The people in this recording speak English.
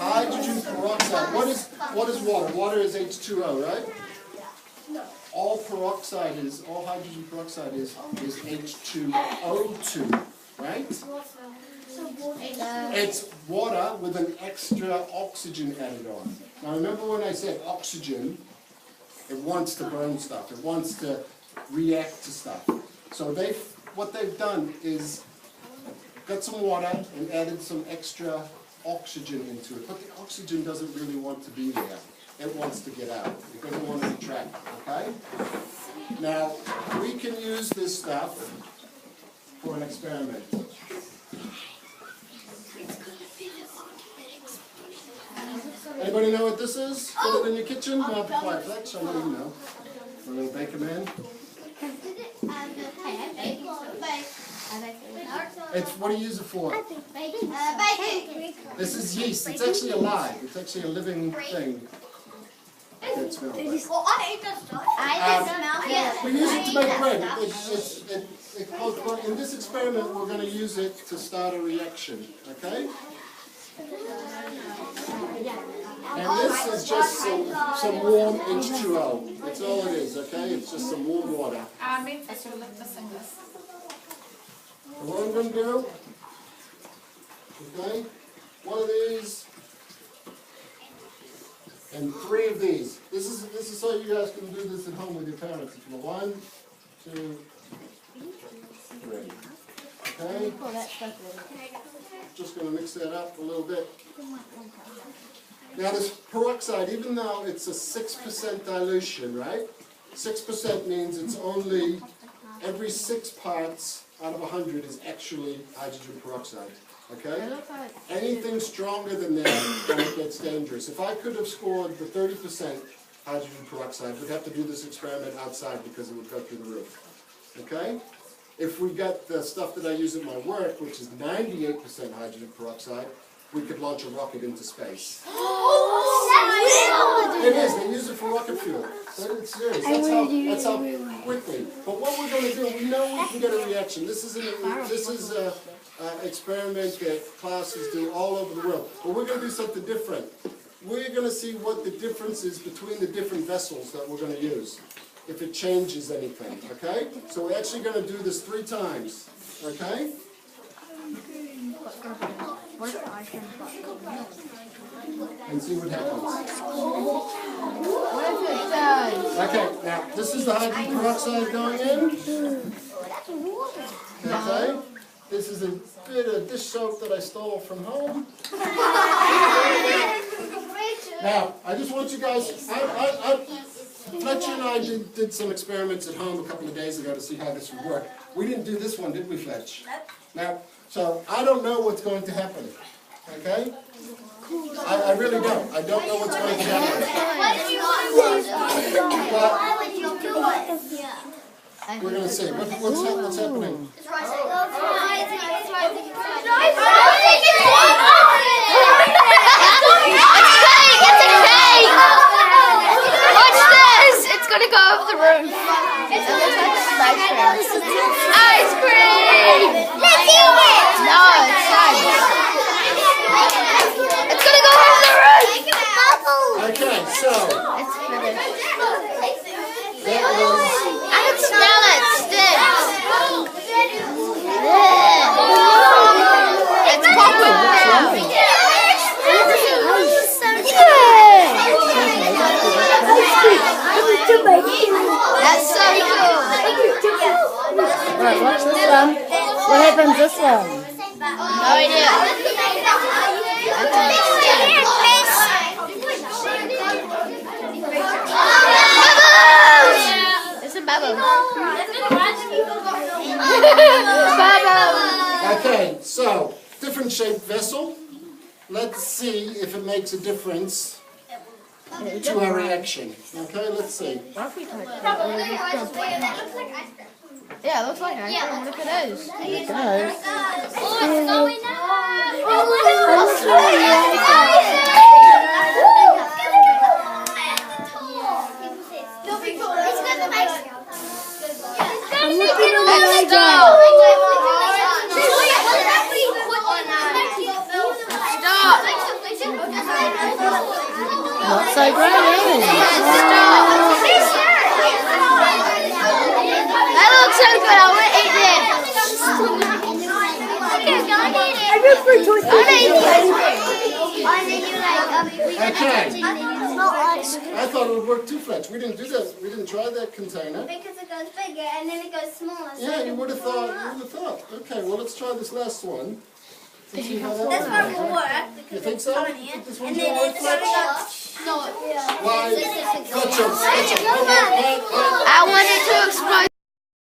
hydrogen peroxide. What is water? Water is H2O, right? All hydrogen peroxide is H2O2, right? It's water with an extra oxygen added on. Now remember when I said oxygen, it wants to burn stuff, it wants to react to stuff. So what they've done is got some water and added some extra oxygen into it. But the oxygen doesn't really want to be there. It wants to get out. It doesn't want to be trapped, okay? Now, we can use this stuff for an experiment. Anybody know what this is? Put it in your kitchen? Multiply flex, I know you know. A little Baker Man. It's, what do you use it for? This is yeast. It's actually alive. It's actually a living thing. Can't smell it. We use it to make bread. In this experiment, we're going to use it to start a reaction. Okay? And this is just some warm H2O. That's all it is, okay? It's just some warm water. So what I'm going to do, okay, one of these and 3 of these. This is so you guys can do this at home with your parents. If you want. 1, 2, 3. Okay? Just going to mix that up a little bit. Now this peroxide, even though it's a 6% dilution, right? 6% means it's only every 6 parts out of 100 is actually hydrogen peroxide. Okay? Anything stronger than that, then it gets dangerous. If I could have scored the 30% hydrogen peroxide, we'd have to do this experiment outside because it would go through the roof. Okay? If we got the stuff that I use at my work, which is 98% hydrogen peroxide, we could launch a rocket into space. It is. They use it for rocket fuel. It's serious. That's how quickly. But what we're going to do, we know we can get a reaction. This is an experiment that classes do all over the world. But we're going to do something different. We're going to see what the difference is between the different vessels that we're going to use, if it changes anything. Okay? So we're actually going to do this 3 times. Okay? And see what happens. Okay, now this is the hydrogen peroxide going in. Okay, this is a bit of dish soap that I stole from home. Now, I just want you guys, Fletcher and I did some experiments at home a couple of days ago to see how this would work. We didn't do this one, did we, Fletch? Now, so I don't know what's going to happen. Okay? I really don't. I don't know what's going to happen. But we're going to see. What's happening? It's gonna go over the roof. It looks like ice cream. Let's do it. No, it's ice. It's gonna go over the roof. Okay, so it's finished. That was. I can smell it. Stinks. It's popping now. That's so cool. Alright, watch this one. What happens this one? No idea. It's a bubble. Bubble. Okay, so different shaped vessel. Let's see if it makes a difference to our reaction. Okay, let's see. Yeah, it looks like ice cream. What if it is? It does. Oh, it's going Stop! Not so great, eh? That looks so good. I want to eat this. Okay. I thought it would work two flats. We didn't do that. We didn't try that container. Because it goes bigger and then it goes smaller. Yeah, you would have thought. Okay, well, let's try this last one. And see how that This one works. will work You because think it's so? tiny. Think this And one's then gonna work it's flat? going to Why? Gotcha. I wanted to explode.